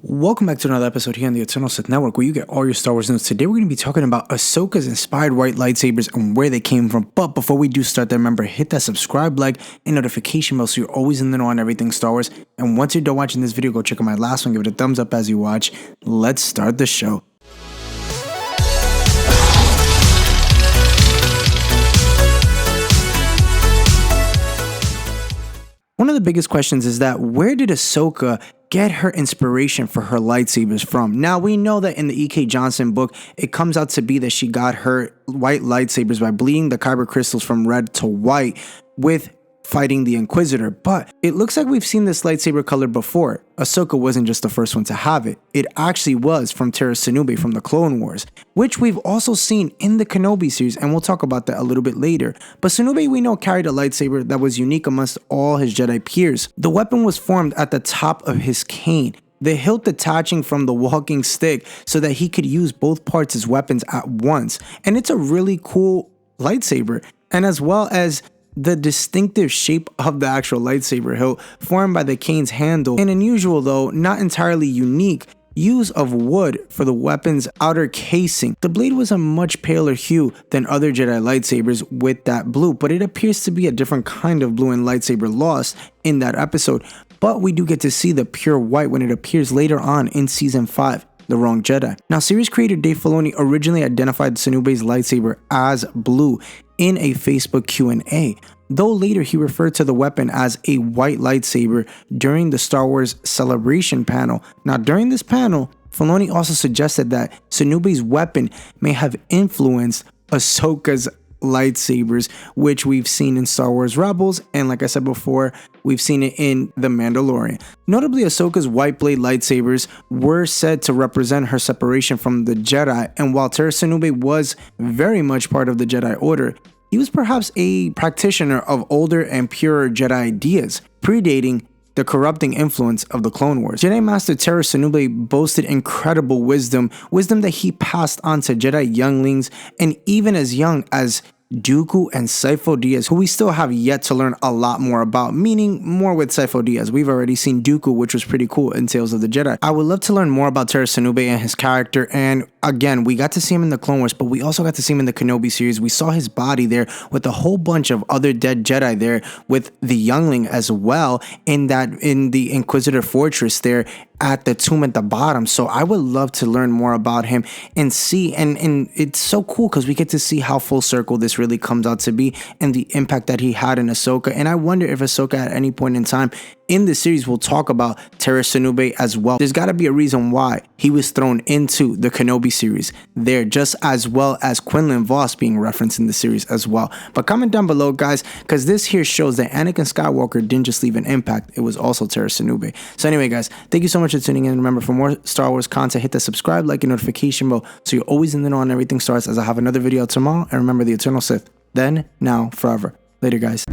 Welcome back to another episode here on the Eternal Sith Network, where you get all your Star Wars news. Today we're going to be talking about Ahsoka's inspired white lightsabers and where they came from. But before we do start, remember, hit that subscribe, like, and notification bell so you're always in the know on everything Star Wars. And once you're done watching this video, go check out my last one, give it a thumbs up as you watch. Let's start the show. One of the biggest questions is that where did Ahsoka get her inspiration for her lightsabers from? Now, we know that in the E.K. Johnson book, it comes out to be that she got her white lightsabers by bleeding the kyber crystals from red to white with fighting the Inquisitor, but it looks like we've seen this lightsaber color before. Ahsoka wasn't just the first one to have it. It actually was from Tera Sinube from the Clone Wars, which we've also seen in the Kenobi series, and we'll talk about that a little bit later. But Sinube, we know, carried a lightsaber that was unique amongst all his Jedi peers. The weapon was formed at the top of his cane, the hilt detaching from the walking stick so that he could use both parts as weapons at once. And it's a really cool lightsaber, and as well as the distinctive shape of the actual lightsaber hilt formed by the cane's handle, an unusual, though not entirely unique, use of wood for the weapon's outer casing. The blade was a much paler hue than other Jedi lightsabers with that blue, but it appears to be a different kind of blue in lightsaber lost in that episode. But we do get to see the pure white when it appears later on in season 5. The Wrong Jedi. Now, series creator Dave Filoni originally identified Sinube's lightsaber as blue in a Facebook Q&A, though later he referred to the weapon as a white lightsaber during the Star Wars Celebration panel. Now, during this panel, Filoni also suggested that Sinube's weapon may have influenced Ahsoka's lightsabers, which we've seen in Star Wars Rebels, and like I said before, we've seen it in The Mandalorian. Notably, Ahsoka's white blade lightsabers were said to represent her separation from the Jedi, and while Tera Sinube was very much part of the Jedi Order, he was perhaps a practitioner of older and purer Jedi ideas, predating the corrupting influence of the Clone Wars. Jedi Master Tera Sinube boasted incredible wisdom that he passed on to Jedi younglings, and even as young as Dooku and Sifo Dyas, who we still have yet to learn a lot more about, meaning more with Sifo Dyas. We've already seen Dooku, which was pretty cool in Tales of the Jedi. I would love to learn more about Tera Sinube and his character, and again, we got to see him in the Clone Wars, but we also got to see him in the Kenobi series. We saw his body there with a whole bunch of other dead Jedi there, with the youngling as well in the Inquisitor fortress there at the tomb at the bottom. So I would love to learn more about him and see, and it's so cool because we get to see how full circle this really comes out to be and the impact that he had in Ahsoka. And I wonder if Ahsoka at any point in time in the series will talk about Tera Sinube as well. There's got to be a reason why he was thrown into the Kenobi series there, just as well as Quinlan Vos being referenced in the series as well. But comment down below, guys, because this here shows that Anakin Skywalker didn't just leave an impact, it was also Tera Sinube. So anyway, guys, thank you so much for tuning in. Remember, for more Star Wars content, hit the subscribe, like, and notification bell so you're always in the know on everything Star Wars, as I have another video tomorrow. And remember, the Eternal Sith, then, now, forever. Later, guys.